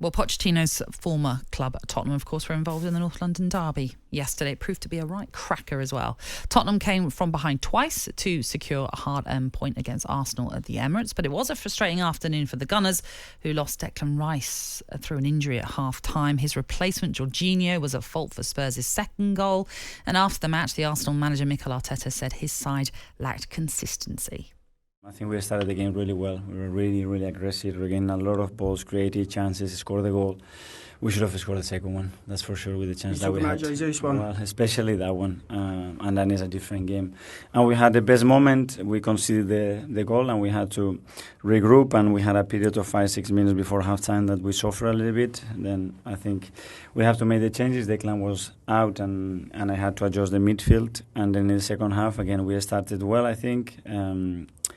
Well, Pochettino's former club, Tottenham, of course, were involved in the North London derby yesterday. It proved to be a right cracker as well. Tottenham came from behind twice to secure a hard-earned point against Arsenal at the Emirates, but it was a frustrating afternoon for the Gunners, who lost Declan Rice through an injury at half-time. His replacement, Jorginho, was at fault for Spurs' second goal, and after the match, the Arsenal manager, Mikel Arteta, said his side lacked consistency. I think we started the game really well. We were really, really aggressive. We gained a lot of balls, created chances, scored the goal. We should have scored the second one, that's for sure, with the chance that we had. Jesus one. Well, especially that one, and then it's a different game. And we had the best moment. We conceded the goal, and we had to regroup. And we had a period of 5-6 minutes before halftime that we suffered a little bit. Then I think we have to make the changes. Declan was out, and I had to adjust the midfield. And then in the second half, again, we started well, I think.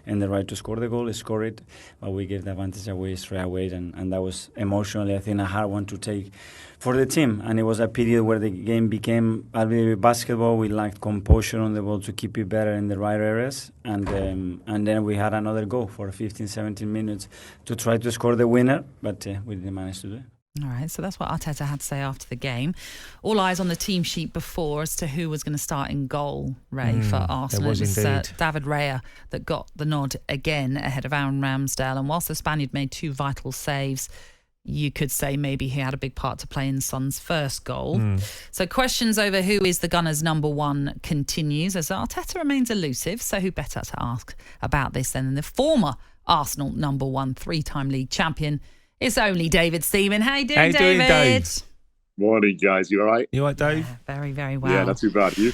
And the right to score the goal, score it, but we gave the advantage away straight away, and that was emotionally, I think, a hard one to take for the team. And it was a period where the game became a little bit basketball. We lacked composure on the ball to keep it better in the right areas, and then we had another go for 15-17 minutes to try to score the winner, but we didn't manage to do it. All right, so that's what Arteta had to say after the game. All eyes on the team sheet before as to who was going to start in goal, Ray, for Arsenal. It was David Raya that got the nod again ahead of Aaron Ramsdale. And whilst the Spaniard made 2 vital saves, you could say maybe he had a big part to play in Son's first goal. So questions over who is the Gunners' number one continues as Arteta remains elusive. So who better to ask about this than the former Arsenal number one 3-time league champion? It's only David Seaman. How you doing, David? Dave? Morning, guys. You all right? You all right, Dave? Yeah, very, very well. Yeah, not too bad. You?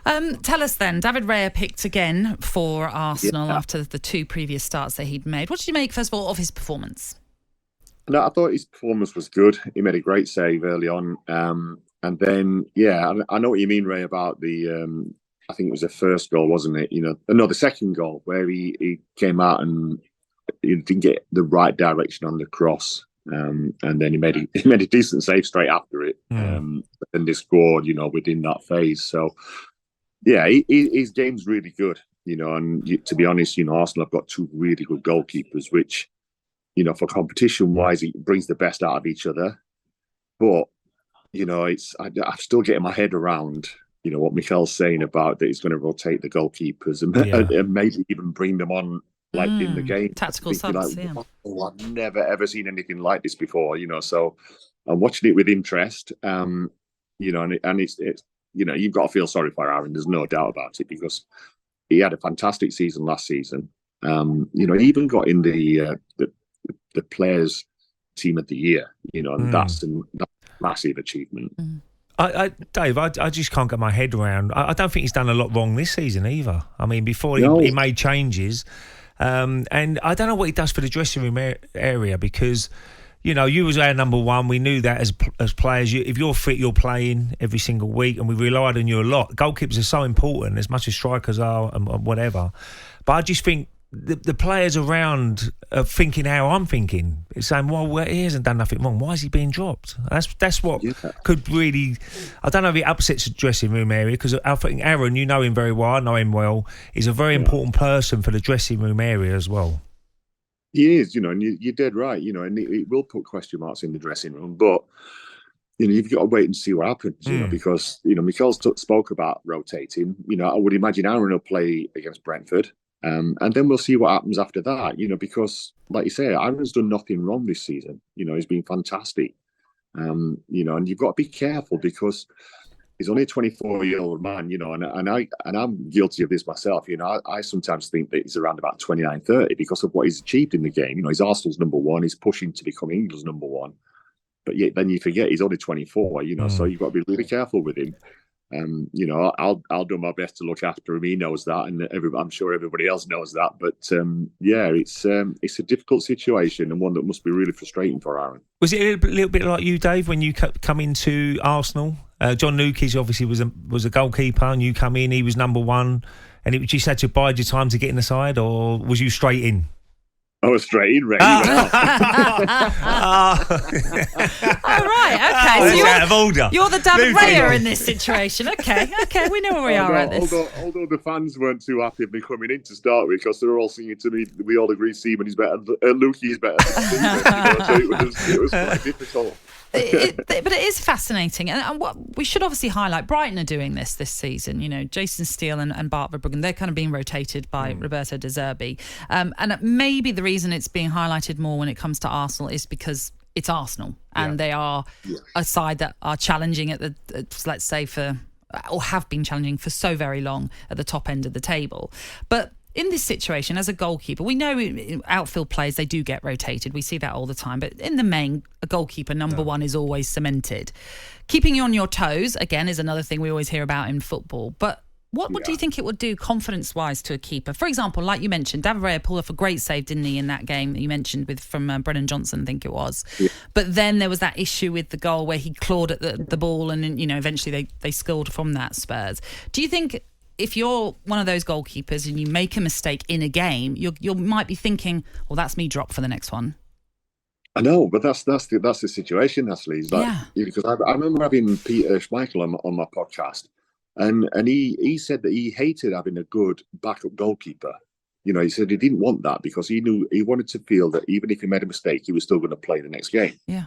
Tell us then, David Raya picked again for Arsenal after the 2 previous starts that he'd made. What did you make, first of all, of his performance? No, I thought his performance was good. He made a great save early on. And then, I know what you mean, Ray, about the, I think it was the first goal, wasn't it? The second goal, where he came out and he didn't get the right direction on the cross, and then he made a decent save straight after it. But then they scored, within that phase. So, yeah, his game's really good, and to be honest, Arsenal have got 2 really good goalkeepers, which, for competition-wise, it brings the best out of each other. But, I'm still getting my head around, what Mikel's saying about that he's going to rotate the goalkeepers and maybe even bring them on in the game. Tactical subs, I've never, ever seen anything like this before, so I'm watching it with interest, and it's you've got to feel sorry for Aaron, there's no doubt about it, because he had a fantastic season last season. He even got in the players' team of the year, and that's a massive achievement. Dave, I just can't get my head around. I don't think he's done a lot wrong this season either. I mean, before he made changes, and I don't know what he does for the dressing room area, because, you was our number one. We knew that as players. If you're fit, you're playing every single week, and we relied on you a lot. Goalkeepers are so important, as much as strikers are and whatever. But I just think the players around are thinking how I'm thinking. It's saying, well, he hasn't done nothing wrong. Why is he being dropped? That's what could really... I don't know if it upsets the dressing room area, because I think Aaron, you know him very well, I know him well, is a very important person for the dressing room area as well. He is, and you're dead right, and it will put question marks in the dressing room, but you've got to wait and see what happens, because Mikel spoke about rotating. I would imagine Aaron will play against Brentford. And then we'll see what happens after that, because, like you say, Aaron's done nothing wrong this season. He's been fantastic. And you've got to be careful, because he's only a 24-year-old man, and I'm guilty of this myself. I sometimes think that he's around about 29, 30 because of what he's achieved in the game. He's Arsenal's number one. He's pushing to become England's number one. But yet then you forget he's only 24, so you've got to be really careful with him. I'll do my best to look after him. He knows that, and I'm sure everybody else knows that. But it's a difficult situation, and one that must be really frustrating for Aaron. Was it a little bit like you, Dave, when you come into Arsenal? John Newkes obviously was a goalkeeper, and you come in, he was number one, and it just had to bide your time to get in the side, or was you straight in? I was straight in, Ray. Oh, right, okay. So It's out of order. You're the David Moving Raya on. in this situation. Okay, we know where we are at this. Although the fans weren't too happy of me coming in to start with, because they were all singing to me, we all agree Seaman is better, Lukey is better than Seaman, so it was quite difficult. But it is fascinating, and what we should obviously highlight, Brighton are doing this season. You know, Jason Steele and Bart Verbruggen, they're kind of being rotated by Roberto De Zerbi, and maybe the reason it's being highlighted more when it comes to Arsenal is because it's Arsenal, and they are a side that are challenging at the let's say or have been challenging for so very long at the top end of the table. But in this situation, as a goalkeeper, we know outfield players, they do get rotated. We see that all the time. But in the main, a goalkeeper, number one, is always cemented. Keeping you on your toes, again, is another thing we always hear about in football. But what do you think it would do confidence-wise to a keeper? For example, like you mentioned, David Raya pulled off a great save, didn't he, in that game that you mentioned from Brennan Johnson, I think it was. Yeah. But then there was that issue with the goal where he clawed at the ball and, you know, eventually they scored from that, Spurs. Do you think, if you're one of those goalkeepers and you make a mistake in a game, you might be thinking, well, that's me dropped for the next one? I know, but that's the situation, Ashley. It's like, because I remember having Peter Schmeichel on my podcast, and he said that he hated having a good backup goalkeeper. You know, he said he didn't want that because he knew he wanted to feel that even if he made a mistake, he was still going to play the next game. Yeah.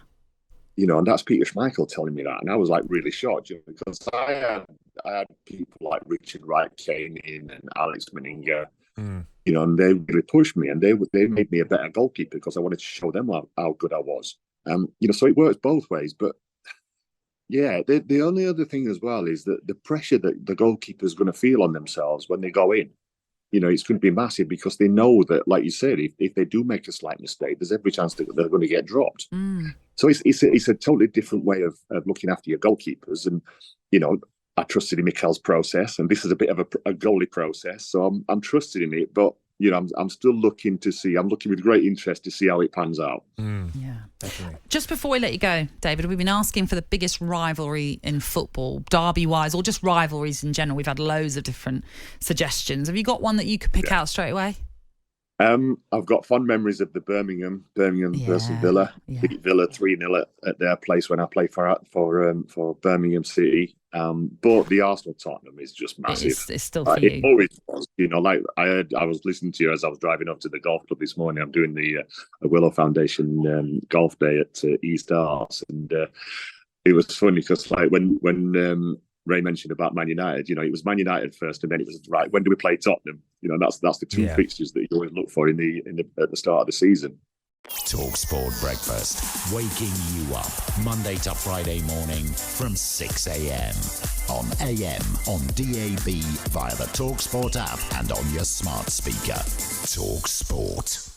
You know, and that's Peter Schmeichel telling me that, and I was like really shocked, you know, because I had people like Richard Wright came in and Alex Meninga, you know, and they really pushed me, and they made me a better goalkeeper because I wanted to show them how good I was. You know, so it works both ways. But yeah, the only other thing as well is that the pressure that the goalkeeper is going to feel on themselves when they go in, you know, it's going to be massive because they know that, like you said, if they do make a slight mistake, there's every chance that they're going to get dropped. So it's a totally different way of looking after your goalkeepers. And, you know, I trusted in Mikel's process, and this is a bit of a goalie process. So I'm trusted in it, but, you know, I'm still looking with great interest to see how it pans out. Yeah, definitely. Just before we let you go, David, we've been asking for the biggest rivalry in football, derby-wise, or just rivalries in general. We've had loads of different suggestions. Have you got one that you could pick out straight away? I've got fond memories of the Birmingham versus Villa. Beat Villa 3-0 at their place when I played for Birmingham City. But the Arsenal Tottenham is just massive. It's still for you. It always was. You know, like I was listening to you as I was driving up to the golf club this morning. I'm doing the Willow Foundation golf day at East Arts, and it was funny because like when Ray mentioned about Man United, you know, it was Man United first, and then it was right. When do we play Tottenham? You know, that's the two fixtures that you always look for at the start of the season. talkSPORT Breakfast, waking you up Monday to Friday morning from 6 a.m. on AM, on DAB, via the talkSPORT app, and on your smart speaker. talkSPORT.